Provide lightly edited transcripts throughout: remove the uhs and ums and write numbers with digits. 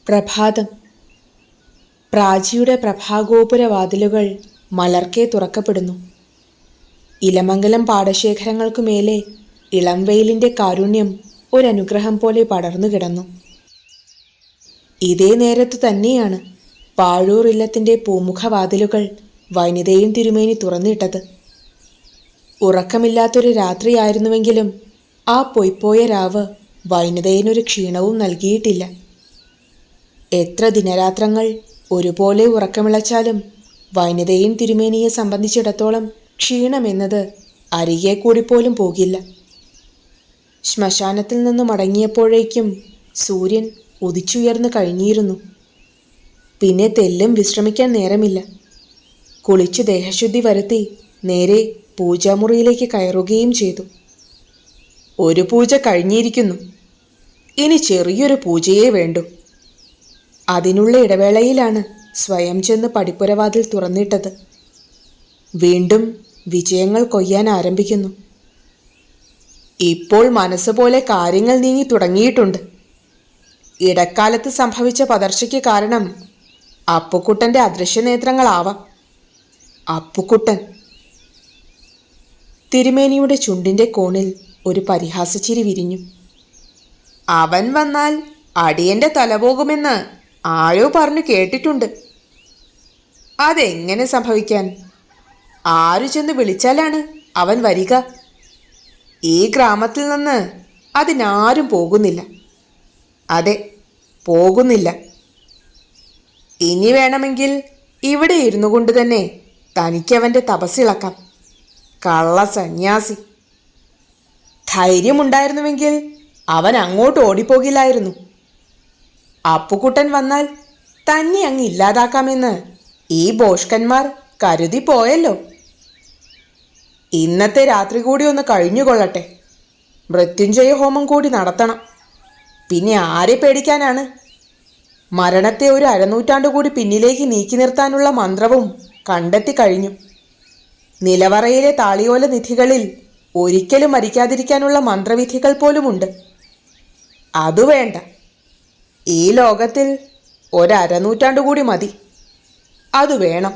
പ്രഭാതം. പ്രാചിയുടെ പ്രഭാഗോപുരവാതിലുകൾ മലർക്കെ തുറക്കപ്പെടുന്നു. ഇലമംഗലം പാടശേഖരങ്ങൾക്കുമേലെ ഇളംവെയിലിൻ്റെ കാരുണ്യം ഒരനുഗ്രഹം പോലെ പടർന്നു കിടന്നു. ഇതേ നേരത്തു തന്നെയാണ് പാഴൂർ ഇല്ലത്തിൻ്റെ പൂമുഖവാതിലുകൾ വനിതയും തിരുമേനി തുറന്നിട്ടത്. ഉറക്കമില്ലാത്തൊരു രാത്രിയായിരുന്നുവെങ്കിലും ആ പൊയ്പോയ രാവ് വനിതയിനൊരു ക്ഷീണവും നൽകിയിട്ടില്ല. എത്ര ദിനരാത്രങ്ങൾ ഒരുപോലെ ഉറക്കമിളച്ചാലും വനിതയും തിരുമേനിയെ സംബന്ധിച്ചിടത്തോളം ക്ഷീണമെന്നത് അരികെ കൂടി പോലും പോകില്ല. ശ്മശാനത്തിൽ നിന്ന് മടങ്ങിയപ്പോഴേക്കും സൂര്യൻ ഉദിച്ചുയർന്നു കഴിഞ്ഞിരുന്നു. പിന്നെ തെല്ലും വിശ്രമിക്കാൻ നേരമില്ല. കുളിച്ചു ദേഹശുദ്ധി വരുത്തി നേരെ പൂജാമുറിയിലേക്ക് കയറുകയും ചെയ്തു. ഒരു പൂജ കഴിഞ്ഞിരിക്കുന്നു, ഇനി ചെറിയൊരു പൂജയേ വേണ്ടൂ. അതിനുള്ള ഇടവേളയിലാണ് സ്വയം ചെന്ന് പടിപ്പുരവാതിൽ തുറന്നിട്ടത്. വീണ്ടും വിജയങ്ങൾ കൊയ്യാൻ ആരംഭിക്കുന്നു. ഇപ്പോൾ മനസ്സുപോലെ കാര്യങ്ങൾ നീങ്ങി തുടങ്ങിയിട്ടുണ്ട്. ഇടക്കാലത്ത് സംഭവിച്ച പതർച്ചയ്ക്ക് കാരണം അപ്പുക്കുട്ടൻ്റെ അദൃശ്യനേത്രങ്ങളാവാം. അപ്പുക്കുട്ടൻ. തിരുമേനിയുടെ ചുണ്ടിൻ്റെ കോണിൽ ഒരു പരിഹാസച്ചിരി വിരിഞ്ഞു. അവൻ വന്നാൽ അടിയന്റെ തലപോകുമെന്ന് ആരോ പറഞ്ഞു കേട്ടിട്ടുണ്ട്. അതെങ്ങനെ സംഭവിക്കാൻ? ആരു ചെന്ന് വിളിച്ചാലാണ് അവൻ വരിക? ഈ ഗ്രാമത്തിൽ നിന്ന് അതിനാരും പോകുന്നില്ല. അതെ, പോകുന്നില്ല. ഇനി വേണമെങ്കിൽ ഇവിടെ ഇരുന്നു കൊണ്ട് തന്നെ തനിക്കവൻ്റെ തപസ്സിളക്കാം. കള്ള സന്യാസി. ധൈര്യമുണ്ടായിരുന്നുവെങ്കിൽ അവൻ അങ്ങോട്ട് ഓടിപ്പോകില്ലായിരുന്നു. അപ്പുക്കുട്ടൻ വന്നാൽ തന്നെ അങ്ങ് ഇല്ലാതാക്കാമെന്ന് ഈ ഭോഷ്കന്മാർ കരുതിപ്പോയല്ലോ. ഇന്നത്തെ രാത്രി കൂടി ഒന്ന് കഴിഞ്ഞുകൊള്ളട്ടെ. മൃത്യുഞ്ജയ ഹോമം കൂടി നടത്തണം. പിന്നെ ആരെ പേടിക്കാനാണ്? മരണത്തെ ഒരു അരനൂറ്റാണ്ട് കൂടി പിന്നിലേക്ക് നീക്കി നിർത്താനുള്ള മന്ത്രവും കണ്ടെത്തി കഴിഞ്ഞു. നിലവറയിലെ താളിയോല നിധികളിൽ ഒരിക്കലും മരിക്കാതിരിക്കാനുള്ള മന്ത്രവിധികൾ പോലുമുണ്ട്. അതു വേണ്ട. ഈ ലോകത്തിൽ ഒരനൂറ്റാണ്ട് കൂടി മതി. അതു വേണം.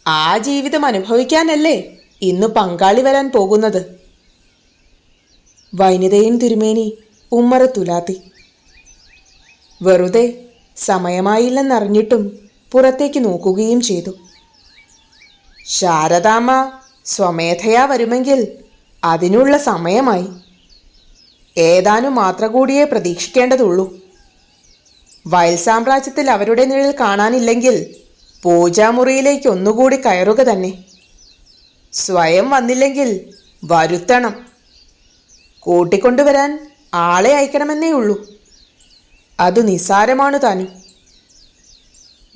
ആ ജീവിതം അനുഭവിക്കാനല്ലേ ഇന്ന് പങ്കാളി വരാൻ പോകുന്നത്. വനിതയും തിരുമേനി ഉമ്മറത്തുലാത്തി. വെറുതെ സമയമായില്ലെന്നറിഞ്ഞിട്ടും പുറത്തേക്ക് നോക്കുകയും ചെയ്തു. ശാരദാമ്മ സ്വമേധയാ വരുമെങ്കിൽ അതിനുള്ള സമയമായി. ഏതാനും മാത്ര കൂടിയേ പ്രതീക്ഷിക്കേണ്ടതുള്ളൂ. വയൽ സാമ്രാജ്യത്തിൽ അവരുടെ നിഴൽ കാണാനില്ലെങ്കിൽ പൂജാമുറിയിലേക്ക് ഒന്നുകൂടി കയറുക തന്നെ. സ്വയം വന്നില്ലെങ്കിൽ വരുത്തണം. കൂട്ടിക്കൊണ്ടുവരാൻ ആളെ അയക്കണമെന്നേ ഉള്ളൂ. അത് നിസ്സാരമാണ് താനും.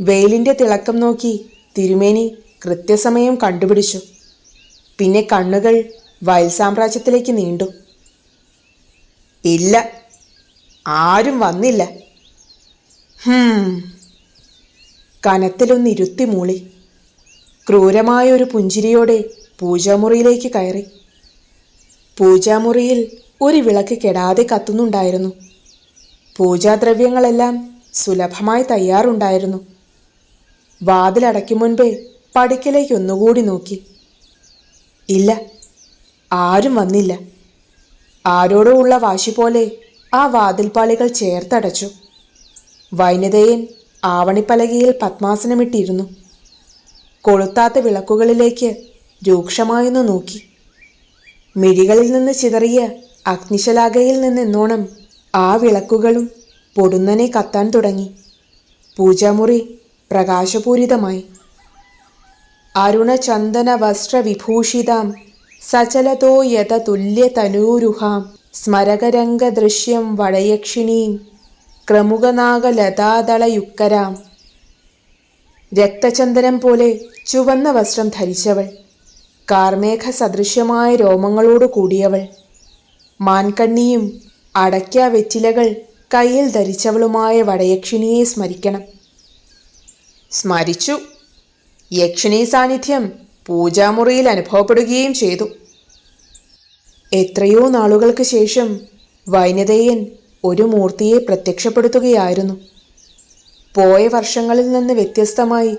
വെയിലിൻ്റെ തിളക്കം നോക്കി തിരുമേനി കൃത്യസമയം കണ്ടുപിടിച്ചു. പിന്നെ കണ്ണുകൾ വയൽ സാമ്രാജ്യത്തിലേക്ക് നീണ്ടു. ഇല്ല, ആരും വന്നില്ല. കനത്തിലൊന്നിരുത്തി മൂളി. ക്രൂരമായൊരു പുഞ്ചിരിയോടെ പൂജാമുറിയിലേക്ക് കയറി. പൂജാമുറിയിൽ ഒരു വിളക്ക് കെടാതെ കത്തുന്നുണ്ടായിരുന്നു. പൂജാദ്രവ്യങ്ങളെല്ലാം സുലഭമായി തയ്യാറുണ്ടായിരുന്നു. വാതിലടയ്ക്കും മുൻപേ പടിക്കലേക്ക് ഒന്നുകൂടി നോക്കി. ഇല്ല, ആരും വന്നില്ല. ആരോടോ ഉള്ള വാശി പോലെ ആ വാതിൽപ്പാളികൾ ചേർത്തടച്ചു. വൈനതയൻ ആവണിപ്പലകയിൽ പത്മാസനമിട്ടിരുന്നു. കൊളുത്താത്ത വിളക്കുകളിലേക്ക് രൂക്ഷമായൊന്ന് നോക്കി. മിഴികളിൽ നിന്ന് ചിതറിയ അഗ്നിശലാകയിൽ നിന്നെന്നോണം ആ വിളക്കുകളും പൊടുന്നനെ കത്താൻ തുടങ്ങി. പൂജാമുറി പ്രകാശപൂരിതമായി. അരുണചന്ദന വസ്ത്രവിഭൂഷിതാം സചലതോ യത തുല്യതനൂരുഹാം സ്മരകരംഗദൃശ്യം വടയക്ഷിണീം ക്രമുകനാഗലതാദളയുക്കരാം. രക്തചന്ദനം പോലെ ചുവന്ന വസ്ത്രം ധരിച്ചവൾ, കാർമേഘ സദൃശ്യമായ രോമങ്ങളോട് കൂടിയവൾ, മാൻകണ്ണിയും അടയ്ക്ക വെറ്റിലകൾ കയ്യിൽ ധരിച്ചവളുമായ വടയക്ഷിണിയെ സ്മരിക്കണം. സ്മരിച്ചു. യക്ഷിണി സാന്നിധ്യം പൂജാമുറിയിൽ അനുഭവപ്പെടുകയും ചെയ്തു. എത്രയോ നാളുകൾക്ക് ശേഷം വൈനതേയൻ ഒരു മൂർത്തിയെ പ്രത്യക്ഷപ്പെടുത്തുകയായിരുന്നു. പോയ വർഷങ്ങളിൽ നിന്ന് വ്യത്യസ്തമായി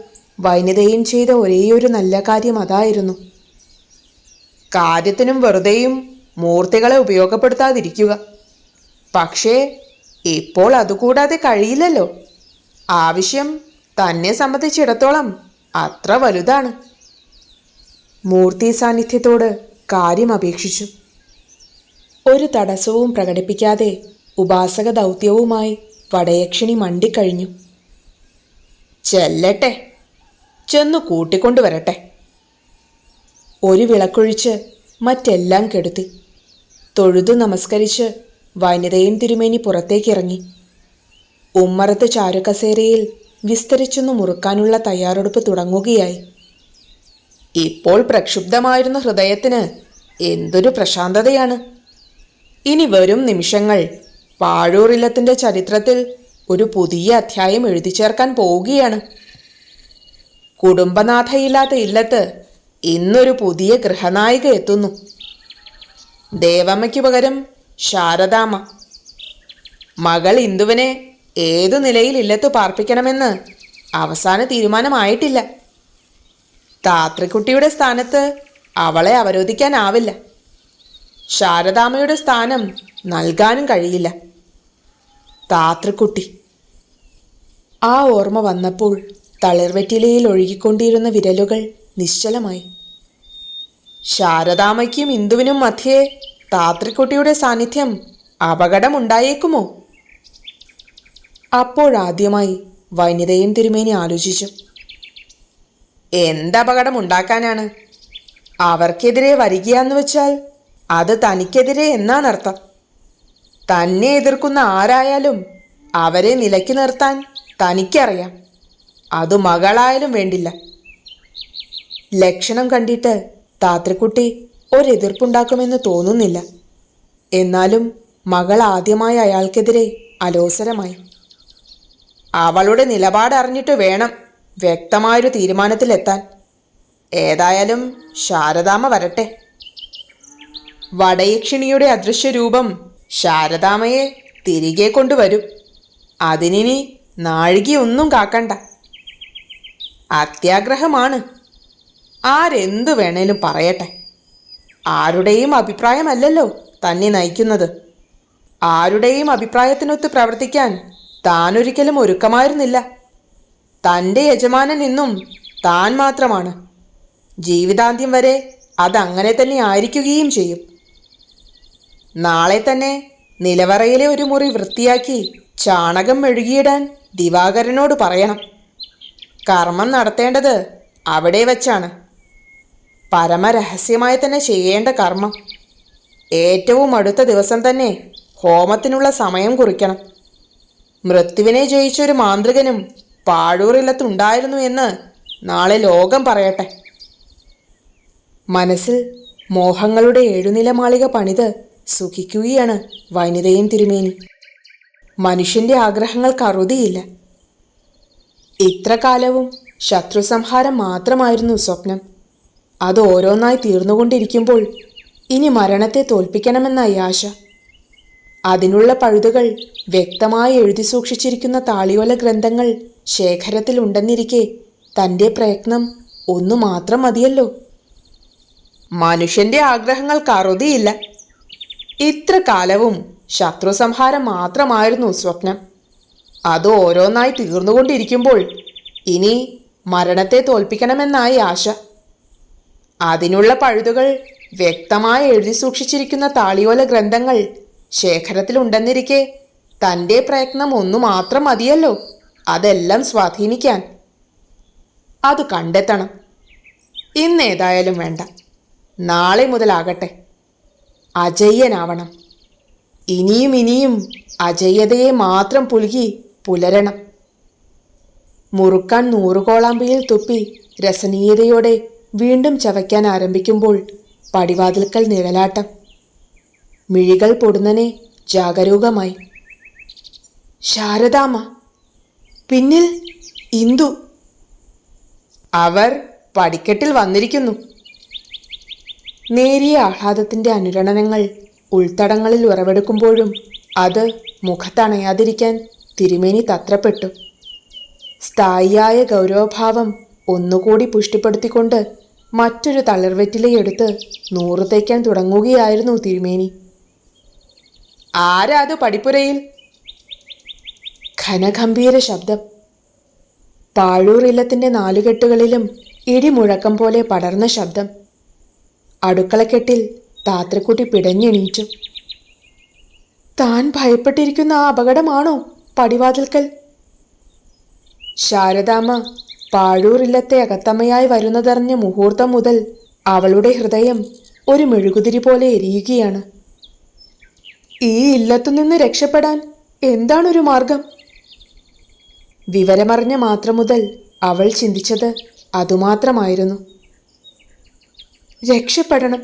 വൈനിതയും ചെയ്ത ഒരേയൊരു നല്ല കാര്യം അതായിരുന്നു. കാര്യത്തിനും വെറുതെയും മൂർത്തികളെ ഉപയോഗപ്പെടുത്താതിരിക്കുക. പക്ഷേ ഇപ്പോൾ അതുകൂടാതെ കഴിയില്ലല്ലോ. ആവശ്യം തന്നെ സംബന്ധിച്ചിടത്തോളം അത്ര വലുതാണ്. മൂർത്തി സാന്നിധ്യത്തോട് കാര്യം അപേക്ഷിച്ചു. ഒരു തടസ്സവും പ്രകടിപ്പിക്കാതെ ഉപാസക ദൗത്യവുമായി വടയക്ഷിണി മണ്ടിക്കഴിഞ്ഞു. ചെല്ലട്ടെ, ചെന്നു കൂട്ടിക്കൊണ്ടുവരട്ടെ. ഒരു വിളക്കൊഴിച്ച് മറ്റെല്ലാം കെടുത്തി. തൊഴുതു നമസ്കരിച്ച് വനിതയും തിരുമേനി പുറത്തേക്കിറങ്ങി. ഉമ്മറത്ത് ചാരുകസേരയിൽ വിസ്തരിച്ചൊന്നു മുറുക്കാനുള്ള തയ്യാറെടുപ്പ് തുടങ്ങുകയായി. ഇപ്പോൾ പ്രക്ഷുബ്ധമായിരുന്ന ഹൃദയത്തിന് എന്തൊരു പ്രശാന്തതയാണ്! ഇനി വരും നിമിഷങ്ങൾ പാഴൂർ ഇല്ലത്തിൻ്റെ ചരിത്രത്തിൽ ഒരു പുതിയ അധ്യായം എഴുതി ചേർക്കാൻ പോവുകയാണ്. കുടുംബനാഥയില്ലാത്ത ഇല്ലത്ത് ഇന്നൊരു പുതിയ ഗൃഹനായിക എത്തുന്നു. ദേവമ്മയ്ക്ക് പകരം ശാരദാമ്മ. മകൾ ഇന്ദുവിനെ ഏതു നിലയിൽ ഇല്ലത്ത് പാർപ്പിക്കണമെന്ന് അവസാന തീരുമാനമായിട്ടില്ല. താത്രിക്കുട്ടിയുടെ സ്ഥാനത്ത് അവളെ അവരോധിക്കാനാവില്ല. ശാരദാമ്മയുടെ സ്ഥാനം നൽകാനും കഴിയില്ല. താത്രിക്കുട്ടി. ആ ഓർമ്മ വന്നപ്പോൾ തളിർവെറ്റിലയിൽ ഒഴുകിക്കൊണ്ടിരുന്ന വിരലുകൾ നിശ്ചലമായി. ശാരദാമ്മയ്ക്കും ഇന്ദുവിനും മധ്യേ താത്രിക്കുട്ടിയുടെ സാന്നിധ്യം അപകടമുണ്ടായേക്കുമോ? അപ്പോഴാദ്യമായി വനിതയും തിരുമേനി ആലോചിച്ചു. എന്തപകടമുണ്ടാക്കാനാണ്? അവർക്കെതിരെ വരികയെന്ന് വെച്ചാൽ അത് തനിക്കെതിരെ എന്നാണർത്ഥം. തന്നെ എതിർക്കുന്ന ആരായാലും അവരെ നിലയ്ക്ക് നിർത്താൻ തനിക്കറിയാം. അത് മകളായാലും വേണ്ടില്ല. ലക്ഷണം കണ്ടിട്ട് താത്രിക്കുട്ടി ഒരെതിർപ്പുണ്ടാക്കുമെന്ന് തോന്നുന്നില്ല. എന്നാലും മകൾ ആദ്യമായി അയാൾക്കെതിരെ അലോസരമായി. അവളുടെ നിലപാടറിഞ്ഞിട്ട് വേണം വ്യക്തമായൊരു തീരുമാനത്തിലെത്താൻ. ഏതായാലും ശാരദാമ്മ വരട്ടെ. വടയക്ഷിണിയുടെ അദൃശ്യരൂപം ശാരദാമ്മയെ തിരികെ കൊണ്ടുവരും. അതിനി നാഴികയൊന്നും കാക്കണ്ട. അത്യാഗ്രഹമാണ്. ആരെന്തു വേണേലും പറയട്ടെ. ആരുടെയും അഭിപ്രായമല്ലല്ലോ തന്നെ നയിക്കുന്നത്. ആരുടെയും അഭിപ്രായത്തിനൊത്ത് പ്രവർത്തിക്കാൻ താനൊരിക്കലും ഒരുക്കമായിരുന്നില്ല. തൻ്റെ യജമാനൻ ഇന്നും താൻ മാത്രമാണ്. ജീവിതാന്ത്യം വരെ അതങ്ങനെ തന്നെ ആയിരിക്കുകയും ചെയ്യും. നാളെ തന്നെ നിലവറയിലെ ഒരു മുറി വൃത്തിയാക്കി ചാണകം മെഴുകിയിടാൻ ദിവാകരനോട് പറയണം. കർമ്മം നടത്തേണ്ടത് അവിടെ വച്ചാണ്. പരമരഹസ്യമായി തന്നെ ചെയ്യേണ്ട കർമ്മം. ഏറ്റവും അടുത്ത ദിവസം തന്നെ ഹോമത്തിനുള്ള സമയം കുറിക്കണം. മൃത്യുവിനെ ജയിച്ചൊരു മാന്ത്രികനും പാഴൂറില്ലത്തുണ്ടായിരുന്നു എന്ന് നാളെ ലോകം പറയട്ടെ. മനസ്സിൽ മോഹങ്ങളുടെ എഴുനിലമാളിക പണിത് സുഖിക്കുകയാണ് വനിതയും തിരുമേനി. മനുഷ്യന്റെ ആഗ്രഹങ്ങൾക്ക് അറുതിയില്ല. ഇത്ര കാലവും ശത്രുസംഹാരം മാത്രമായിരുന്നു സ്വപ്നം. അത് ഓരോന്നായി തീർന്നുകൊണ്ടിരിക്കുമ്പോൾ ഇനി മരണത്തെ തോൽപ്പിക്കണമെന്നായി ആശ. അതിനുള്ള പഴുതുകൾ വ്യക്തമായി എഴുതി സൂക്ഷിച്ചിരിക്കുന്ന താളിയോല ഗ്രന്ഥങ്ങൾ ശേഖരത്തിലുണ്ടെന്നിരിക്കെ തൻ്റെ പ്രയത്നം ഒന്നു മാത്രം മതിയല്ലോ. മനുഷ്യന്റെ ആഗ്രഹങ്ങൾക്ക് അറുതിയില്ല. ഇത്ര കാലവും ശത്രുസംഹാരം മാത്രമായിരുന്നു സ്വപ്നം. അത് ഓരോന്നായി തീർന്നുകൊണ്ടിരിക്കുമ്പോൾ ഇനി മരണത്തെ തോൽപ്പിക്കണമെന്നായി ആശ. അതിനുള്ള പഴുതുകൾ വ്യക്തമായി എഴുതി സൂക്ഷിച്ചിരിക്കുന്ന താളിയോല ഗ്രന്ഥങ്ങൾ ശേഖരത്തിലുണ്ടെന്നിരിക്കെ തൻ്റെ പ്രയത്നം ഒന്നു മാത്രം മതിയല്ലോ അതെല്ലാം സ്വാധീനിക്കാൻ. അത് കണ്ടെത്തണം. ഇന്നേതായാലും വേണ്ട, നാളെ മുതലാകട്ടെ. അജയ്യനാവണം. ഇനിയും ഇനിയും അജയ്യതയെ മാത്രം പുലുകി പുലരണം. മുറുക്കാൻ 100 കോളാമ്പിയിൽ തുപ്പി രസനീയതയോടെ വീണ്ടും ചവയ്ക്കാൻ ആരംഭിക്കുമ്പോൾ പടിവാതിൽക്കൽ നിഴലാട്ടം. മിഴികൾ പൊടുന്നനെ ജാഗരൂകമായി. ശാരദാമ്മ, പിന്നിൽ ഇന്ദു. അവർ പടിക്കെട്ടിൽ വന്നിരിക്കുന്നു. നേരിയ ആഹ്ലാദത്തിൻ്റെ അനുരണനങ്ങൾ ഉൾത്തടങ്ങളിൽ ഉറവെടുക്കുമ്പോഴും അത് മുഖത്തണയാതിരിക്കാൻ തിരുമേനി തത്രപ്പെട്ടു. സ്ഥായിയായ ഗൗരവഭാവം ഒന്നുകൂടി പുഷ്ടിപ്പെടുത്തിക്കൊണ്ട് മറ്റൊരു തളിർവെറ്റിലയെടുത്ത് നൂറ് തേക്കാൻ തുടങ്ങുകയായിരുന്നു തിരുമേനി. ആരാ അത് പടിപ്പുരയിൽ? ഘനഗംഭീര ശബ്ദം. പാഴൂർ ഇല്ലത്തിന്റെ നാലുകെട്ടുകളിലും ഇടിമുഴക്കം പോലെ പടർന്ന ശബ്ദം. അടുക്കളക്കെട്ടിൽ താത്രക്കുട്ടി പിടഞ്ഞെണീറ്റു. താൻ ഭയപ്പെട്ടിരിക്കുന്ന ആ അപകടമാണോ പടിവാതിൽക്കൽ? ശാരദാമ്മ പാഴൂർ ഇല്ലത്തെ അകത്തമ്മയായി വരുന്നതറിഞ്ഞ മുഹൂർത്തം മുതൽ അവളുടെ ഹൃദയം ഒരു മെഴുകുതിരി പോലെ എരിയുകയാണ്. ഈ ഇല്ലത്തുനിന്ന് രക്ഷപ്പെടാൻ എന്താണൊരു മാർഗം? വിവരമറിഞ്ഞ മാത്രം മുതൽ അവൾ ചിന്തിച്ചത് അതുമാത്രമായിരുന്നു. രക്ഷപ്പെടണം.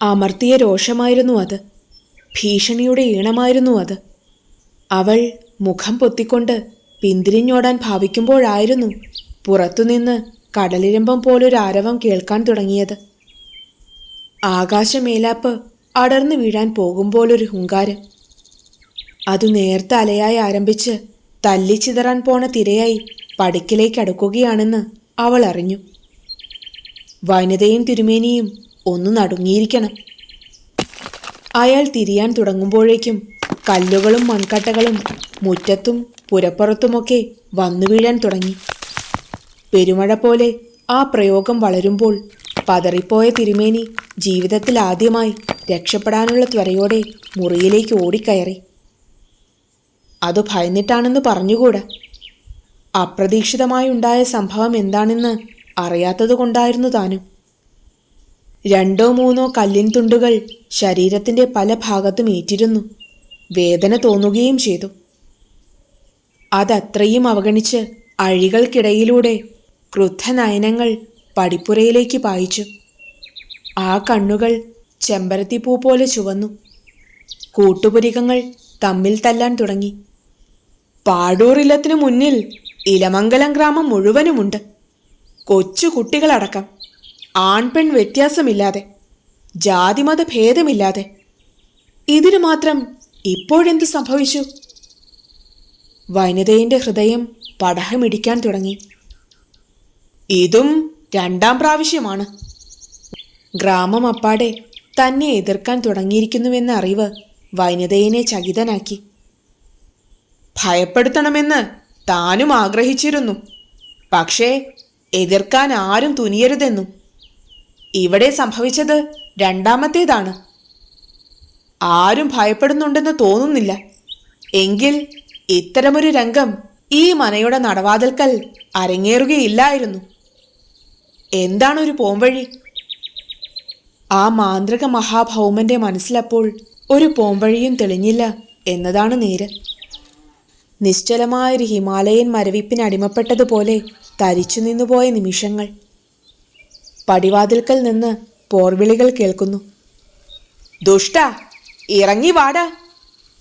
അമർത്തിയ രോഷമായിരുന്നു അത്. ഭീഷണിയുടെ ഈണമായിരുന്നു അത്. അവൾ മുഖം പൊത്തിക്കൊണ്ട് പിന്തിരിഞ്ഞോടാൻ ഭാവിക്കുമ്പോഴായിരുന്നു പുറത്തുനിന്ന് കടലിരമ്പം പോലൊരു ആരവം കേൾക്കാൻ തുടങ്ങിയത്. ആകാശമേലാപ്പ് അടർന്നു വീഴാൻ പോകുമ്പോലൊരു ഹുങ്കാരം. അതു നേർത്ത അലയായി ആരംഭിച്ച് തല്ലിച്ചിതറാൻ പോണ തിരയായി പടിക്കിലേക്ക് അടുക്കുകയാണെന്ന് അവൾ അറിഞ്ഞു. വനിതയും തിരുമേനിയും ഒന്നു നടുങ്ങിയിരിക്കണം. അയാൾ തിരിയാൻ തുടങ്ങുമ്പോഴേക്കും കല്ലുകളും മൺകട്ടകളും മുറ്റത്തും പുരപ്പുറത്തുമൊക്കെ വന്നു വീഴാൻ തുടങ്ങി. പെരുമഴ പോലെ ആ പ്രയോഗം വളരുമ്പോൾ പതറിപ്പോയ തിരുമേനി ജീവിതത്തിൽ ആദ്യമായി രക്ഷപ്പെടാനുള്ള ത്വരയോടെ മുറിയിലേക്ക് ഓടിക്കയറി. അത് ഭയന്നിട്ടാണെന്ന് പറഞ്ഞുകൂടാ. അപ്രതീക്ഷിതമായുണ്ടായ സംഭവം എന്താണെന്ന് അറിയാത്തതുകൊണ്ടായിരുന്നു താനും. 2 or 3 കല്ലിൻ തുണ്ടുകൾ ശരീരത്തിൻ്റെ പല ഭാഗത്തും ഏറ്റിരുന്നു. വേദന തോന്നുകയും ചെയ്തു. അതത്രയും അവഗണിച്ച് അഴികൾക്കിടയിലൂടെ ക്രുദ്ധനയനങ്ങൾ പടിപ്പുരയിലേക്ക് പായിച്ചു. ആ കണ്ണുകൾ ചെമ്പരത്തിപ്പൂ പോലെ ചുവന്നു. കൂട്ടുപുരികങ്ങൾ തമ്മിൽ തല്ലാൻ തുടങ്ങി. പാടൂർ ഇല്ലത്തിനു മുന്നിൽ ഇലമംഗലം ഗ്രാമം മുഴുവനുമുണ്ട്. കൊച്ചു കുട്ടികളടക്കം, ആൺപെൺ വ്യത്യാസമില്ലാതെ, ജാതിമത ഭേദമില്ലാതെ. ഇതിനു മാത്രം ഇപ്പോഴെന്ത് സംഭവിച്ചു? വനിതയുടെ ഹൃദയം പടഹമിടിക്കാൻ തുടങ്ങി. ഇതും 2ാം പ്രാവശ്യമാണ്. ഗ്രാമം അപ്പാടെ തന്നെ എതിർക്കാൻ തുടങ്ങിയിരിക്കുന്നുവെന്ന അറിവ് വനിതയെ ചകിതനാക്കി. ഭയപ്പെടുത്തണമെന്ന് താനും ആഗ്രഹിച്ചിരുന്നു. പക്ഷേ എതിർക്കാൻ ആരും തുനിയരുതെന്നും. ഇവിടെ സംഭവിച്ചത് 2ാമത്തേതാണ്. ആരും ഭയപ്പെടുന്നുണ്ടെന്ന് തോന്നുന്നില്ല. എങ്കിൽ ഇത്തരമൊരു രംഗം ഈ മനയുടെ നടവാതിൽക്കൽ അരങ്ങേറുകയില്ലായിരുന്നു. എന്താണൊരു പോംവഴി? ആ മാന്ത്രിക മഹാഭൗമന്റെ മനസ്സിലപ്പോൾ ഒരു പോംവഴിയും തെളിഞ്ഞില്ല എന്നതാണ് നേര്. നിശ്ചലമായൊരു ഹിമാലയൻ മരവിപ്പിനടിമപ്പെട്ടതുപോലെ തരിച്ചു നിന്നുപോയ നിമിഷങ്ങൾ. പടിവാതിൽക്കൽ നിന്ന് പോർവിളികൾ കേൾക്കുന്നു. ദുഷ്ട, ഇറങ്ങി വാടാ,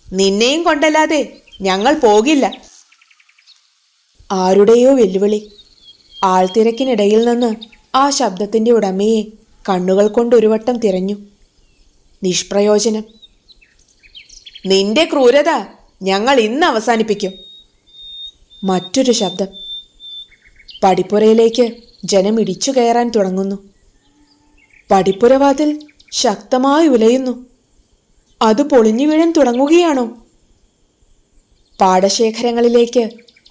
നിന്നെയും കൊണ്ടല്ലാതെ ഞങ്ങൾ പോകില്ല. ആരുടെയോ വെല്ലുവിളി. ആൾത്തിരക്കിനിടയിൽ നിന്ന് ആ ശബ്ദത്തിൻ്റെ ഉടമയെ കണ്ണുകൾ കൊണ്ടൊരു വട്ടം തിരഞ്ഞു. നിഷ്പ്രയോജനം. നിന്റെ ക്രൂരത ഞങ്ങൾ ഇന്ന് അവസാനിപ്പിക്കും. മറ്റൊരു ശബ്ദം. പടിപ്പുരയിലേക്ക് ജനം ഇടിച്ചു കയറാൻ തുടങ്ങുന്നു. പടിപ്പുരവാതിൽ ശക്തമായി ഉലയുന്നു. അത് പൊളിഞ്ഞു വീഴാൻ തുടങ്ങുകയാണോ? പാടശേഖരങ്ങളിലേക്ക്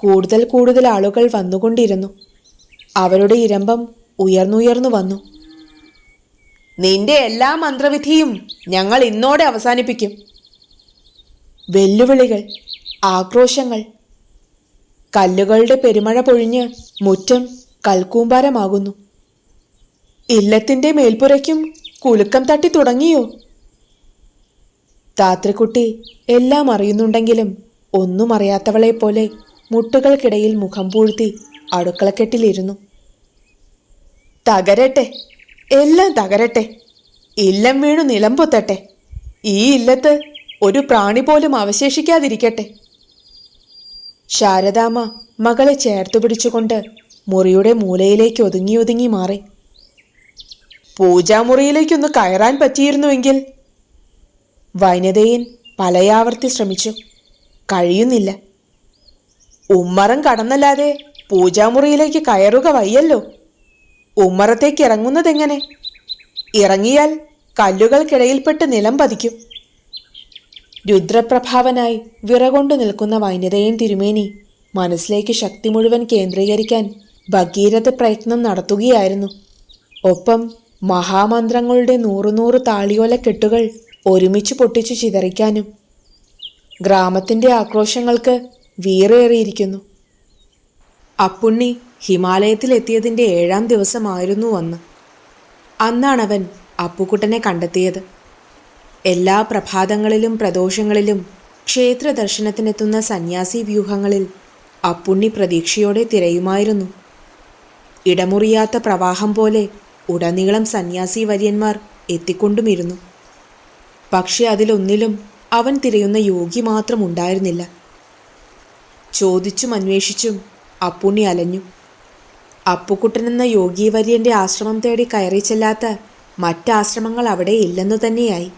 കൂടുതൽ കൂടുതൽ ആളുകൾ വന്നുകൊണ്ടിരുന്നു. അവരുടെ ഇരമ്പം ഉയർന്നുയർന്നു വന്നു. നിന്റെ എല്ലാ മന്ത്രവിധിയും ഞങ്ങൾ ഇന്നോടെ അവസാനിപ്പിക്കും. വെല്ലുവിളികൾ, ആക്രോശങ്ങൾ. കല്ലുകളുടെ പെരുമഴ പൊഴിഞ്ഞ് മുറ്റം കൽക്കൂമ്പാരമാകുന്നു. ഇല്ലത്തിന്റെ മേൽപ്പുരയ്ക്കും കുലുക്കം തട്ടി തുടങ്ങിയോ? താത്രിക്കുട്ടി എല്ലാം അറിയുന്നുണ്ടെങ്കിലും ഒന്നും അറിയാത്തവളെപ്പോലെ മുട്ടുകൾക്കിടയിൽ മുഖം പൂഴ്ത്തി അടുക്കളക്കെട്ടിലിരുന്നു. തകരട്ടെ, എല്ലാം തകരട്ടെ. ഇല്ലം വീണു നിലംപൊത്തട്ടെ. ഈ ഇല്ലത്ത് ഒരു പ്രാണി പോലും അവശേഷിക്കാതിരിക്കട്ടെ. ശാരദാമ്മ മകളെ ചേർത്തു പിടിച്ചുകൊണ്ട് മുറിയുടെ മൂലയിലേക്ക് ഒതുങ്ങി മാറി. പൂജാമുറിയിലേക്കൊന്ന് കയറാൻ പറ്റിയിരുന്നുവെങ്കിൽ. വനിതയൻ പലയാവർത്തി ശ്രമിച്ചു. കഴിയുന്നില്ല. ഉമ്മറം കടന്നല്ലാതെ പൂജാമുറിയിലേക്ക് കയറുക വയ്യല്ലോ. ഉമ്മറത്തേക്ക് ഇറങ്ങുന്നതെങ്ങനെ? ഇറങ്ങിയാൽ കല്ലുകൾക്കിടയിൽപ്പെട്ട് നിലം പതിക്കും. രുദ്രപ്രഭാവനായി വിറകൊണ്ടു നിൽക്കുന്ന വൈനതയൻ തിരുമേനി മനസ്സിലേക്ക് ശക്തി മുഴുവൻ കേന്ദ്രീകരിക്കാൻ ഭഗീരഥ പ്രയത്നം നടത്തുകയായിരുന്നു. ഒപ്പം മഹാമന്ത്രങ്ങളുടെ 100 താളിയോലക്കെട്ടുകൾ ഒരുമിച്ച് പൊട്ടിച്ചു ചിതറിക്കാനും. ഗ്രാമത്തിൻ്റെ ആക്രോശങ്ങൾക്ക് വീറേറിയിരിക്കുന്നു. അപ്പുണ്ണി ഹിമാലയത്തിലെത്തിയതിൻ്റെ 7-ാം ദിവസമായിരുന്നു അന്ന്. അന്നാണവൻ അപ്പുക്കുട്ടനെ കണ്ടെത്തിയത്. എല്ലാ പ്രഭാതങ്ങളിലും പ്രദോഷങ്ങളിലും ക്ഷേത്ര ദർശനത്തിനെത്തുന്ന സന്യാസി വ്യൂഹങ്ങളിൽ അപ്പുണ്ണി പ്രതീക്ഷയോടെ തിരയുമായിരുന്നു. ഇടമുറിയാത്ത പ്രവാഹം പോലെ ഉടനീളം സന്യാസി വര്യന്മാർ എത്തിക്കൊണ്ടുമിരുന്നു. പക്ഷെ അതിലൊന്നിലും അവൻ തിരയുന്ന യോഗി മാത്രം ഉണ്ടായിരുന്നില്ല. ചോദിച്ചും അന്വേഷിച്ചും അപ്പുണ്ണി അലഞ്ഞു. അപ്പുക്കുട്ടനെന്ന യോഗീവര്യൻ്റെ ആശ്രമം തേടി കയറി ചെല്ലാത്ത മറ്റാശ്രമങ്ങൾ അവിടെ ഇല്ലെന്നു തന്നെയായി.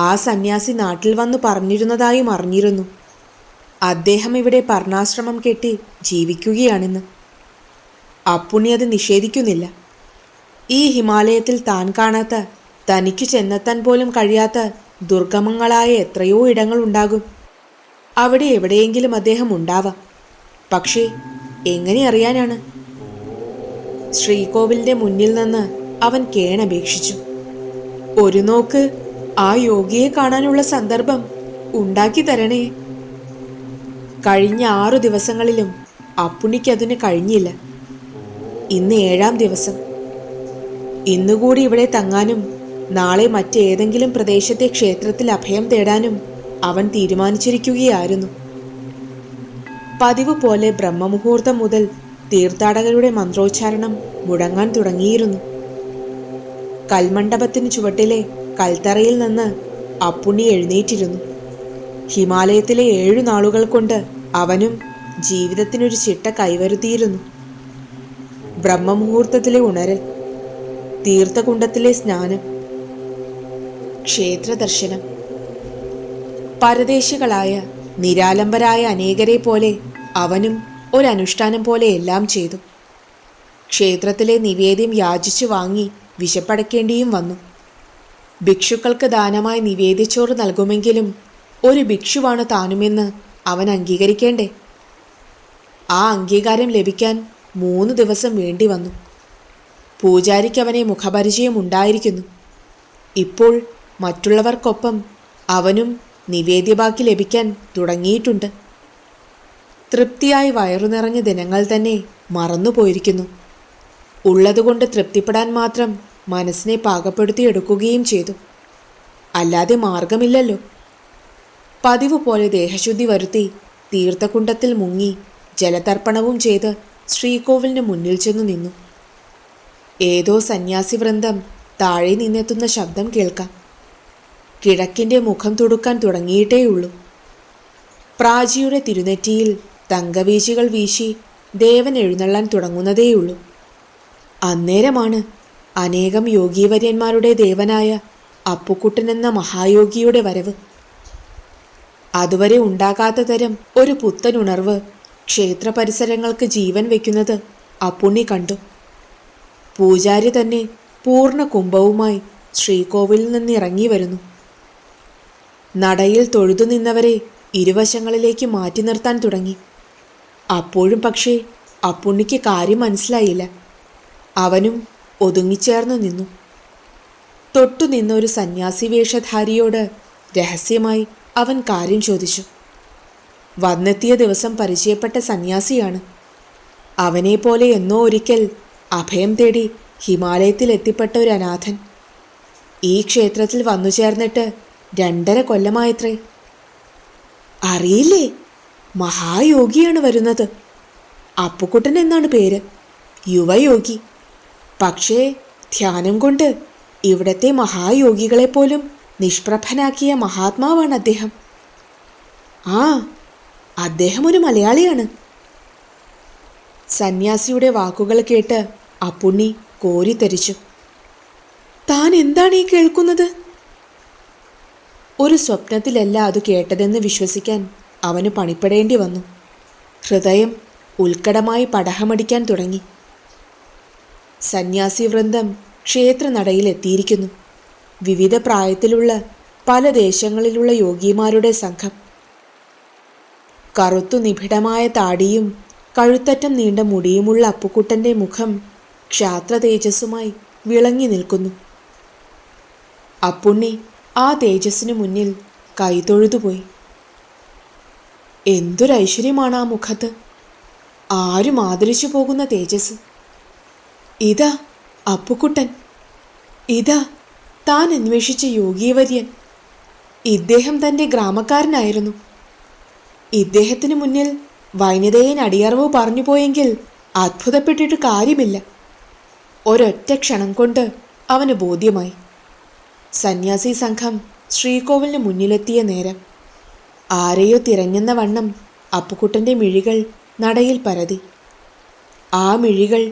ആ സന്യാസി നാട്ടിൽ വന്നു പറഞ്ഞിരുന്നതായും അറിഞ്ഞിരുന്നു. അദ്ദേഹം ഇവിടെ പർണാശ്രമം കെട്ടി ജീവിക്കുകയാണെന്ന്. അപ്പുണ്ണി അത് നിഷേധിക്കുന്നില്ല. ഈ ഹിമാലയത്തിൽ താൻ കാണാത്ത, തനിക്കു ചെന്നെത്താൻ പോലും കഴിയാത്ത ദുർഗമങ്ങളായ എത്രയോ ഇടങ്ങളുണ്ടാകും. അവിടെ എവിടെയെങ്കിലും അദ്ദേഹം ഉണ്ടാവാം. പക്ഷേ എങ്ങനെ അറിയാനാണ്? ശ്രീകോവിലിന്റെ മുന്നിൽ നിന്ന് അവൻ കേണപേക്ഷിച്ചു. ഒരു നോക്ക് ആ യോഗിയെ കാണാനുള്ള സന്ദർഭം ഉണ്ടാക്കി തരണേ. കഴിഞ്ഞ 6 ദിവസങ്ങളിലും അപ്പുണ്ണിക്കതിന് കഴിഞ്ഞില്ല. ഇന്ന് 7-ാം ദിവസം. ഇന്നുകൂടി ഇവിടെ തങ്ങാനും നാളെ മറ്റേതെങ്കിലും പ്രദേശത്തെ ക്ഷേത്രത്തിൽ അഭയം തേടാനും അവൻ തീരുമാനിച്ചിരിക്കുകയായിരുന്നു. പതിവ് പോലെ ബ്രഹ്മമുഹൂർത്തം മുതൽ തീർത്ഥാടകരുടെ മന്ത്രോച്ചാരണം മുടങ്ങാൻ തുടങ്ങിയിരുന്നു. കൽമണ്ഡപത്തിന് ചുവട്ടിലെ കൽത്തറയിൽ നിന്ന് അപ്പുണ്ണി എഴുന്നേറ്റിരുന്നു. ഹിമാലയത്തിലെ 7 നാളുകൾ കൊണ്ട് അവനും ജീവിതത്തിനൊരു ചിട്ട കൈവരുത്തിയിരുന്നു. ബ്രഹ്മമുഹൂർത്തത്തിലെ ഉണരൽ, തീർത്ഥകുണ്ടത്തിലെ സ്നാനം, ക്ഷേത്രദർശനം. പരദേശികളായ നിരാലംബരായ അനേകരെ പോലെ അവനും ഒരനുഷ്ഠാനം പോലെ എല്ലാം ചെയ്തു. ക്ഷേത്രത്തിലെ നിവേദ്യം യാചിച്ചു വാങ്ങി വിശപ്പടക്കേണ്ടിയും വന്നു. ഭിക്ഷുക്കൾക്ക് ദാനമായി നിവേദ്യച്ചോറ് നൽകുമെങ്കിലും ഒരു ഭിക്ഷുവാണ് താനുമെന്ന് അവൻ അംഗീകരിക്കേണ്ടേ? ആ അംഗീകാരം ലഭിക്കാൻ 3 ദിവസം വേണ്ടി വന്നു. പൂജാരിക്ക് അവനെ മുഖപരിചയം ഉണ്ടായിരിക്കുന്നു. ഇപ്പോൾ മറ്റുള്ളവർക്കൊപ്പം അവനും നിവേദ്യബാക്കി ലഭിക്കാൻ തുടങ്ങിയിട്ടുണ്ട്. തൃപ്തിയായി വയറു നിറഞ്ഞ ദിനങ്ങൾ തന്നെ മറന്നുപോയിരിക്കുന്നു. ഉള്ളതുകൊണ്ട് തൃപ്തിപ്പെടാൻ മാത്രം മനസ്സിനെ പാകപ്പെടുത്തിയെടുക്കുകയും ചെയ്തു. അല്ലാതെ മാർഗമില്ലല്ലോ. പതിവ് പോലെ ദേഹശുദ്ധി വരുത്തി തീർത്ഥകുണ്ടത്തിൽ മുങ്ങി ജലതർപ്പണവും ചെയ്ത് ശ്രീകോവിലിന് മുന്നിൽ ചെന്നു നിന്നു. ഏതോ സന്യാസി വൃന്ദം താഴെ നിന്നെത്തുന്ന ശബ്ദം കേൾക്കാം. കിഴക്കിൻ്റെ മുഖം തുടുക്കാൻ തുടങ്ങിയിട്ടേയുള്ളൂ. പ്രാചിയുടെ തിരുനെറ്റിയിൽ തങ്കവീചികൾ വീശി ദേവൻ എഴുന്നള്ളാൻ തുടങ്ങുന്നതേയുള്ളൂ. അന്നേരമാണ് അനേകം യോഗീവര്യന്മാരുടെ ദേവനായ അപ്പുക്കുട്ടനെന്ന മഹായോഗിയുടെ വരവ്. അതുവരെ ഉണ്ടാകാത്ത തരം ഒരു പുത്തനുണർവ് ക്ഷേത്ര പരിസരങ്ങൾക്ക് ജീവൻ വയ്ക്കുന്നത് അപ്പുണ്ണി കണ്ടു. പൂജാരി തന്നെ പൂർണ്ണ കുംഭവുമായി ശ്രീകോവിലിൽ നിന്ന് ഇറങ്ങി വരുന്നു. നടയിൽ തൊഴുതു നിന്നവരെ ഇരുവശങ്ങളിലേക്ക് മാറ്റി നിർത്താൻ തുടങ്ങി. അപ്പോഴും പക്ഷേ അപ്പുണ്ണിക്ക് കാര്യം മനസ്സിലായില്ല. അവനും ഒതുങ്ങിച്ചേർന്നു നിന്നു. തൊട്ടു നിന്ന ഒരു സന്യാസി വേഷധാരിയോട് രഹസ്യമായി അവൻ കാര്യം ചോദിച്ചു. വന്നെത്തിയ ദിവസം പരിചയപ്പെട്ട സന്യാസിയാണ്. അവനെപ്പോലെ എന്നോ ഒരിക്കൽ അഭയം തേടി ഹിമാലയത്തിൽ എത്തിപ്പെട്ട ഒരു അനാഥൻ. ഈ ക്ഷേത്രത്തിൽ വന്നു ചേർന്നിട്ട് 2.5 കൊല്ലമായത്രേ. അറിയില്ലേ? മഹായോഗിയാണ് വരുന്നത്. അപ്പുക്കുട്ടൻ എന്നാണ് പേര്. യുവയോഗി. പക്ഷേ ധ്യാനം കൊണ്ട് ഇവിടത്തെ മഹായോഗികളെപ്പോലും നിഷ്പ്രഭനാക്കിയ മഹാത്മാവാണ് അദ്ദേഹം. ആ, അദ്ദേഹം ഒരു മലയാളിയാണ്. സന്യാസിയുടെ വാക്കുകൾ കേട്ട് അപ്പുണ്ണി കോരിത്തരിച്ചു. താൻ എന്താണ് ഈ കേൾക്കുന്നത്? ഒരു സ്വപ്നത്തിലല്ല അത് കേട്ടതെന്ന് വിശ്വസിക്കാൻ അവന് പണിപ്പെടേണ്ടി വന്നു. ഹൃദയം ഉത്കടമായി പടഹമടിക്കാൻ തുടങ്ങി. സന്യാസി വൃന്ദം ക്ഷേത്രനടയിൽ എത്തിയിരിക്കുന്നു. വിവിധ പ്രായത്തിലുള്ള പല ദേശങ്ങളിലുള്ള യോഗിമാരുടെ സംഘം. കറുത്തു നിബിഡമായ താടിയും കഴുത്തറ്റം നീണ്ട മുടിയുമുള്ള അപ്പുക്കുട്ടൻ്റെ മുഖം ക്ഷാത്ര തേജസ്സുമായി വിളങ്ങി നിൽക്കുന്നു. അപ്പുണ്ണി ആ തേജസ്സിനു മുന്നിൽ കൈതൊഴുതുപോയി. എന്തൊരൈശ്വര്യമാണ് ആ മുഖത്ത്! ആരും ആദരിച്ചു പോകുന്ന തേജസ്! ഇതാ അപ്പുക്കുട്ടൻ, ഇതാ താൻ അന്വേഷിച്ച യോഗീവര്യൻ. ഇദ്ദേഹം തൻ്റെ ഗ്രാമക്കാരനായിരുന്നു. ഇദ്ദേഹത്തിന് മുന്നിൽ വൈനിതയൻ അടിയറവ് പറഞ്ഞു പോയെങ്കിൽ അത്ഭുതപ്പെട്ടിട്ട് കാര്യമില്ല. ഒരൊറ്റ ക്ഷണം കൊണ്ട് അവന് ബോധ്യമായി. സന്യാസി സംഘം ശ്രീകോവിലിന് മുന്നിലെത്തിയ നേരം ആരെയോ തിരഞ്ഞെന്ന വണ്ണം അപ്പുക്കുട്ടൻ്റെ മിഴികൾ നടയിൽ പരതി. ആ മിഴികൾ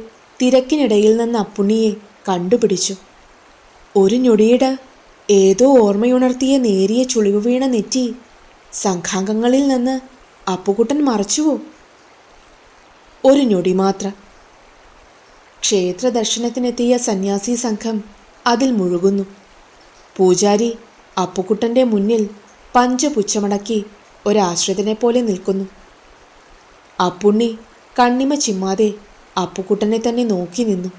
തിരക്കിനിടയിൽ നിന്ന് അപ്പുണ്ണിയെ കണ്ടുപിടിച്ചു. ഒരു ഞൊടിയിട ഏതോ ഓർമ്മയുണർത്തിയ നേരിയ ചുളിവ് വീണ നെറ്റി സംഘാംഗങ്ങളിൽ നിന്ന് അപ്പുക്കുട്ടൻ മറച്ചുവോ? ഒരു ഞൊടി മാത്രം. ക്ഷേത്ര ദർശനത്തിനെത്തിയ സന്യാസി സംഘം അതിൽ മുഴുകുന്നു. പൂജാരി അപ്പുക്കുട്ടൻ്റെ മുന്നിൽ പഞ്ചപുച്ഛമടക്കി ഒരാശ്രിതനെ പോലെ നിൽക്കുന്നു. അപ്പുണ്ണി കണ്ണിമ ചിമ്മാതെ അപ്പുക്കുട്ടനെ തന്നെ നോക്കി നിന്നു.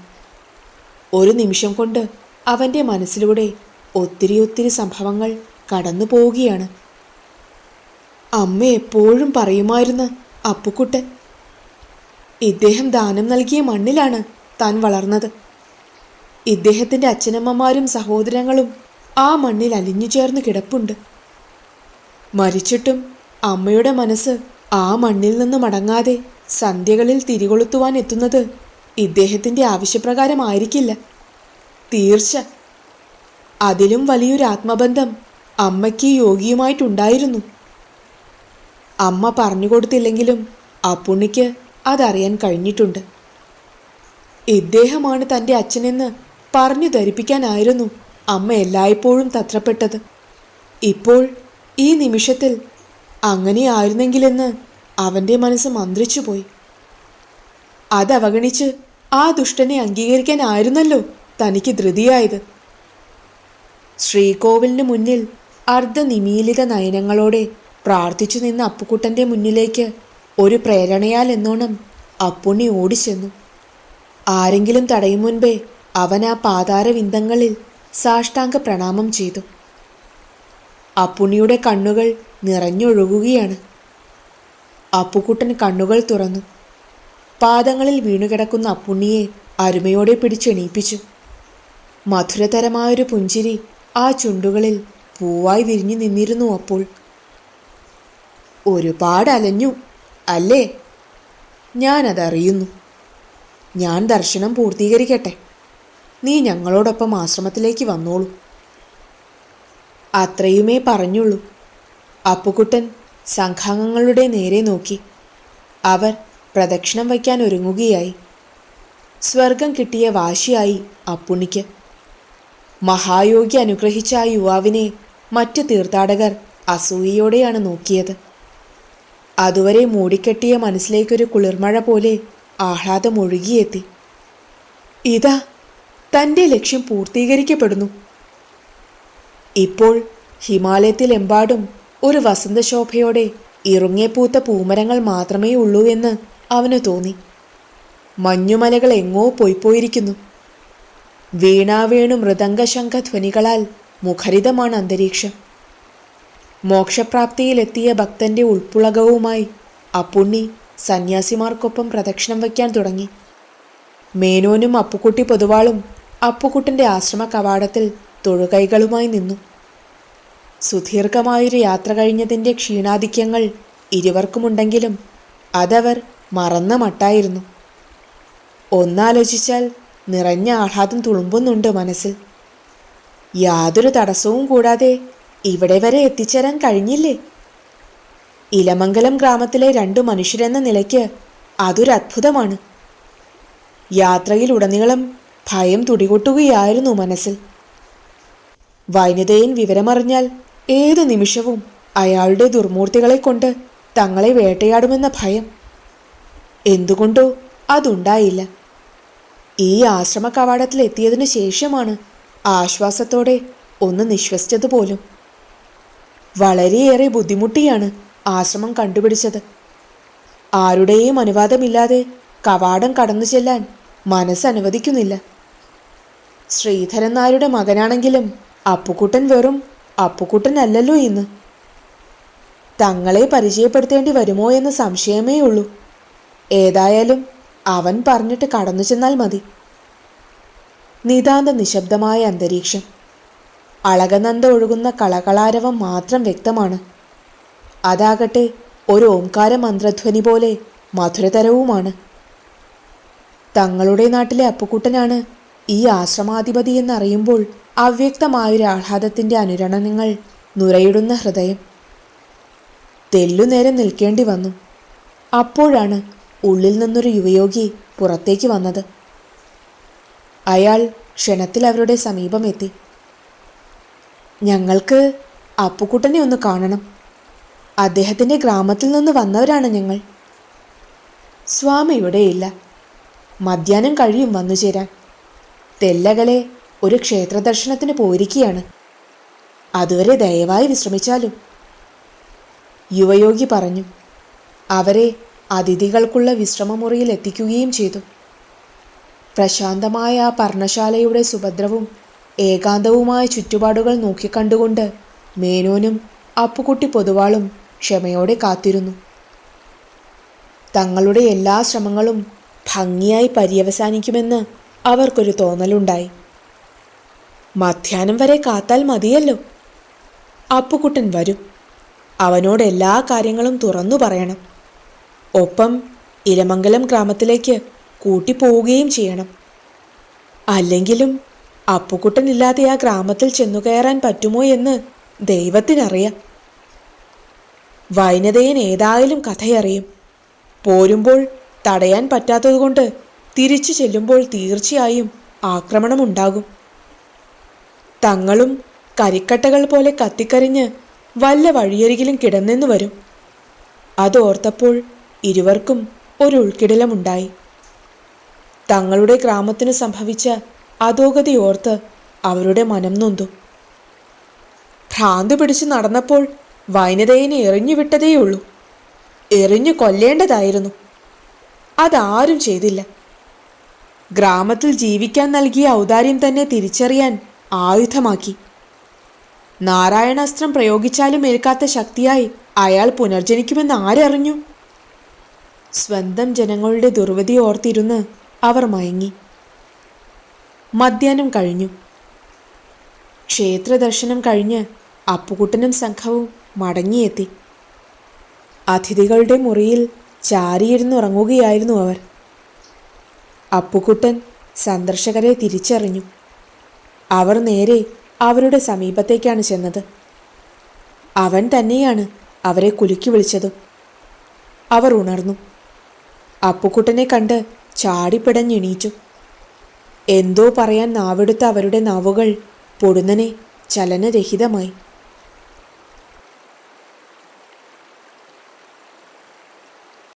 ഒരു നിമിഷം കൊണ്ട് അവൻ്റെ മനസ്സിലൂടെ ഒത്തിരി ഒത്തിരി സംഭവങ്ങൾ കടന്നു പോവുകയാണ്. അമ്മ എപ്പോഴും പറയുമായിരുന്നു അപ്പുക്കുട്ടൻ. ഇദ്ദേഹം ദാനം നൽകിയ മണ്ണിലാണ് താൻ വളർന്നത്. ഇദ്ദേഹത്തിൻ്റെ അച്ഛനമ്മമാരും സഹോദരങ്ങളും ആ മണ്ണിൽ അലിഞ്ഞു ചേർന്ന് കിടപ്പുണ്ട്. മരിച്ചിട്ടും അമ്മയുടെ മനസ്സ് ആ മണ്ണിൽ നിന്ന് മടങ്ങാതെ സന്ധ്യകളിൽ തിരികൊളുത്തുവാൻ എത്തുന്നത് ഇദ്ദേഹത്തിൻ്റെ ആവശ്യപ്രകാരമായിരിക്കില്ല. തീർച്ച. അതിലും വലിയൊരു ആത്മബന്ധം അമ്മയ്ക്ക് യോഗിയുമായിട്ടുണ്ടായിരുന്നു. അമ്മ പറഞ്ഞുകൊടുത്തില്ലെങ്കിലും അപ്പുണ്ണിക്ക് അതറിയാൻ കഴിഞ്ഞിട്ടുണ്ട്. ഇദ്ദേഹമാണ് തൻ്റെ അച്ഛനെന്ന് പറഞ്ഞു ധരിപ്പിക്കാനായിരുന്നു അമ്മ എല്ലായ്പ്പോഴും തത്രപ്പെട്ടത്. ഇപ്പോൾ ഈ നിമിഷത്തിൽ അങ്ങനെയായിരുന്നെങ്കിലെന്ന് അവൻ്റെ മനസ്സ് മന്ത്രിച്ചുപോയി. അതവഗണിച്ച് ആ ദുഷ്ടനെ അംഗീകരിക്കാനായിരുന്നല്ലോ തനിക്ക് ധൃതിയായത്. ശ്രീകോവിലിന് മുന്നിൽ അർദ്ധനിമീലിത നയനങ്ങളോടെ പ്രാർത്ഥിച്ചു നിന്ന അപ്പുക്കുട്ടൻ്റെ മുന്നിലേക്ക് ഒരു പ്രേരണയാൽ എന്നോണം അപ്പുണ്ണി ഓടിച്ചെന്നു. ആരെങ്കിലും തടയും മുൻപേ അവൻ ആ പാതാരവിന്ദങ്ങളിൽ സാഷ്ടാംഗ പ്രണാമം ചെയ്തു. അപ്പുണ്ണിയുടെ കണ്ണുകൾ നിറഞ്ഞൊഴുകുകയാണ്. അപ്പുക്കുട്ടൻ കണ്ണുകൾ തുറന്നു. പാദങ്ങളിൽ വീണുകിടക്കുന്ന അപ്പുണ്ണിയെ അരുമയോടെ പിടിച്ചെണീപ്പിച്ചു. മധുരതരമായൊരു പുഞ്ചിരി ആ ചുണ്ടുകളിൽ പൂവായി വിരിഞ്ഞു നിന്നിരുന്നു. അപ്പോൾ ഒരുപാട് അലഞ്ഞു അല്ലേ? ഞാനതറിയുന്നു. ഞാൻ ദർശനം പൂർത്തീകരിക്കട്ടെ. നീ ഞങ്ങളോടൊപ്പം ആശ്രമത്തിലേക്ക് വന്നോളൂ. അത്രയുമേ പറഞ്ഞുള്ളൂ. അപ്പുക്കുട്ടൻ സംഘാംഗങ്ങളുടെ നേരെ നോക്കി. അവർ പ്രദക്ഷിണം വയ്ക്കാൻ ഒരുങ്ങുകയായി. സ്വർഗം കിട്ടിയ വാശിയായി അപ്പുണ്ണിക്ക്. മഹായോഗി അനുഗ്രഹിച്ച ആ യുവാവിനെ മറ്റു തീർത്ഥാടകർ അസൂയയോടെയാണ് നോക്കിയത്. അതുവരെ മൂടിക്കെട്ടിയ മനസ്സിലേക്കൊരു കുളിർമഴ പോലെ ആഹ്ലാദം ഒഴുകിയെത്തി. ഇതാ തൻ്റെ ലക്ഷ്യം പൂർത്തീകരിക്കപ്പെടുന്നു. ഇപ്പോൾ ഹിമാലയത്തിലെമ്പാടും ഒരു വസന്തശോഭയോടെ ഇറുങ്ങിയപ്പൂത്ത പൂമരങ്ങൾ മാത്രമേ ഉള്ളൂ എന്ന് അവന് തോന്നി. മഞ്ഞുമലകൾ എങ്ങോ പോയിപ്പോയിരിക്കുന്നു. വീണാവേണു മൃദംഗശംഖധ്വനികളാൽ മുഖരിതമാണ് അന്തരീക്ഷം. മോക്ഷപ്രാപ്തിയിലെത്തിയ ഭക്തൻ്റെ ഉൾപ്പുളകവുമായി അപ്പുണ്ണി സന്യാസിമാർക്കൊപ്പം പ്രദക്ഷിണം വയ്ക്കാൻ തുടങ്ങി. മേനോനും അപ്പുക്കുട്ടി പൊതുവാളും അപ്പുക്കുട്ടൻ്റെ ആശ്രമ കവാടത്തിൽ തൊഴുകൈകളുമായി നിന്നു. സുദീർഘമായൊരു യാത്ര കഴിഞ്ഞതിൻ്റെ ക്ഷീണാധിക്യങ്ങൾ ഇരുവർക്കുമുണ്ടെങ്കിലും അതവർ മറന്ന മട്ടായിരുന്നു. ഒന്നാലോചിച്ചാൽ നിറഞ്ഞ ആഹ്ലാദം തുളുമ്പുന്നുണ്ട് മനസ്സിൽ. യാതൊരു തടസ്സവും കൂടാതെ ഇവിടെ വരെ എത്തിച്ചേരാൻ കഴിഞ്ഞില്ലേ? ഇലമംഗലം ഗ്രാമത്തിലെ 2 മനുഷ്യരെന്ന നിലയ്ക്ക് അതൊരു അത്ഭുതമാണ്. യാത്രയിലുടനീളം ഭയം തുടികൊട്ടുകയായിരുന്നു മനസ്സിൽ. വൈനിതയൻ വിവരമറിഞ്ഞാൽ ഏതു നിമിഷവും അയാളുടെ ദുർമൂർത്തികളെ കൊണ്ട് തങ്ങളെ വേട്ടയാടുമെന്ന ഭയം. എന്തുകൊണ്ടോ അതുണ്ടായില്ല. ഈ ആശ്രമ കവാടത്തിലെത്തിയതിനു ശേഷമാണ് ആശ്വാസത്തോടെ ഒന്ന് നിശ്വസിച്ചതുപോലും. വളരെയേറെ ബുദ്ധിമുട്ടിയാണ് ആശ്രമം കണ്ടുപിടിച്ചത്. ആരുടെയും അനുവാദമില്ലാതെ കവാടം കടന്നു ചെല്ലാൻ മനസ്സനുവദിക്കുന്നില്ല. ശ്രീധരൻ നായരുടെ മകനാണെങ്കിലും അപ്പുക്കുട്ടൻ വെറും അപ്പുക്കുട്ടനല്ലല്ലോ ഇന്ന്. തങ്ങളെ പരിചയപ്പെടുത്തേണ്ടി വരുമോ എന്ന സംശയമേ ഉള്ളൂ. ഏതായാലും അവൻ പറഞ്ഞിട്ട് കടന്നു ചെന്നാൽ മതി. നിതാന്ത നിശബ്ദമായ അന്തരീക്ഷം. അളകനന്ദ ഒഴുകുന്ന കളകളാരവം മാത്രം വ്യക്തമാണ്. അതാകട്ടെ ഒരു ഓംകാര മന്ത്രധ്വനി പോലെ മധുരതരവുമാണ്. തങ്ങളുടെ നാട്ടിലെ അപ്പുക്കുട്ടനാണ് ഈ ആശ്രമാധിപതി എന്നറിയുമ്പോൾ അവ്യക്തമായൊരു ആഹ്ലാദത്തിൻ്റെ അനുരണനങ്ങൾ നുരയിടുന്ന ഹൃദയം. തെല്ലുനേരം നിൽക്കേണ്ടി വന്നു. അപ്പോഴാണ് ഉള്ളിൽ നിന്നൊരു യുവയോഗി പുറത്തേക്ക് വന്നത്. അയാൾ ക്ഷണത്തിൽ അവരുടെ സമീപമെത്തി. ഞങ്ങൾക്ക് അപ്പുക്കുട്ടനെ ഒന്ന് കാണണം. അദ്ദേഹത്തിൻ്റെ ഗ്രാമത്തിൽ നിന്ന് വന്നവരാണ് ഞങ്ങൾ. സ്വാമി ഇവിടെയില്ല. മധ്യാഹ്നം കഴിയും വന്നു ചേരാൻ. തെല്ലകലെ ഒരു ക്ഷേത്രദർശനത്തിന് പോയിരിക്കുകയാണ്. അതുവരെ ദയവായി വിശ്രമിച്ചാലും. യുവയോഗി പറഞ്ഞു. അവരെ അതിഥികൾക്കുള്ള വിശ്രമമുറിയിൽ എത്തിക്കുകയും ചെയ്തു. പ്രശാന്തമായ ആ പർണശാലയുടെ സുഭദ്രവും ഏകാന്തവുമായ ചുറ്റുപാടുകൾ നോക്കിക്കണ്ടുകൊണ്ട് മേനോനും അപ്പുക്കുട്ടി പൊതുവാളും ക്ഷമയോടെ കാത്തിരുന്നു. തങ്ങളുടെ എല്ലാ ശ്രമങ്ങളും ഭംഗിയായി പര്യവസാനിക്കുമെന്ന് അവർക്കൊരു തോന്നലുണ്ടായി. മധ്യാഹ്നം വരെ കാത്താൽ മതിയല്ലോ. അപ്പുക്കുട്ടൻ വരും. അവനോട് എല്ലാ കാര്യങ്ങളും തുറന്നു പറയണം. ഒപ്പം ഇലമംഗലം ഗ്രാമത്തിലേക്ക് കൂട്ടിപ്പോവുകയും ചെയ്യണം. അല്ലെങ്കിലും അപ്പുക്കുട്ടനില്ലാതെ ആ ഗ്രാമത്തിൽ ചെന്നുകയറാൻ പറ്റുമോ എന്ന് ദൈവത്തിനറിയാം. വൈനതയൻ ഏതായാലും കഥയറിയും. പോരുമ്പോൾ തടയാൻ പറ്റാത്തതുകൊണ്ട് തിരിച്ചു ചെല്ലുമ്പോൾ തീർച്ചയായും ആക്രമണമുണ്ടാകും. തങ്ങളും കരിക്കട്ടകൾ പോലെ കത്തിക്കരിഞ്ഞ് വല്ല വഴിയരികിലും കിടന്നെന്നു വരും. അതോർത്തപ്പോൾ ഇരുവർക്കും ഒരു ഉൾക്കിടലമുണ്ടായി. തങ്ങളുടെ ഗ്രാമത്തിന് സംഭവിച്ച അധോഗതിയോർത്ത് അവരുടെ മനം നൊന്തു. ഭ്രാന്ത് പിടിച്ച് നടന്നപ്പോൾ വൈനതയനെ എറിഞ്ഞു വിട്ടതേയുള്ളൂ. എറിഞ്ഞു കൊല്ലേണ്ടതായിരുന്നു. അതാരും ചെയ്തില്ല. ഗ്രാമത്തിൽ ജീവിക്കാൻ നൽകിയ ഔദാര്യം തന്നെ തിരിച്ചറിയാൻ ആയുധമാക്കി. നാരായണാസ്ത്രം പ്രയോഗിച്ചാലും ഏൽക്കാത്ത ശക്തിയായി അയാൾ പുനർജനിക്കുമെന്ന് ആരറിഞ്ഞു? സ്വന്തം ജനങ്ങളുടെ ദുർവിധി ഓർത്തിരുന്ന് അവർ മയങ്ങി. മധ്യാഹ്നം കഴിഞ്ഞു. ക്ഷേത്രദർശനം കഴിഞ്ഞ് അപ്പുക്കുട്ടനും സംഘവും മടങ്ങിയെത്തി. അതിഥികളുടെ മുറിയിൽ ചാരിയിരുന്നുറങ്ങുകയായിരുന്നു അവർ. അപ്പുക്കുട്ടൻ സന്ദർശകരെ തിരിച്ചറിഞ്ഞു. അവർ നേരെ അവരുടെ സമീപത്തേക്കാണ് ചെന്നത്. അവൻ തന്നെയാണ് അവരെ കുലുക്കി വിളിച്ചതും. അവർ ഉണർന്നു. അപ്പുക്കുട്ടനെ കണ്ട് ചാടിപ്പിടഞ്ഞെണീറ്റു. എന്തോ പറയാൻ നാവെടുത്ത അവരുടെ നാവുകൾ പൊടുന്നനെ ചലനരഹിതമായി.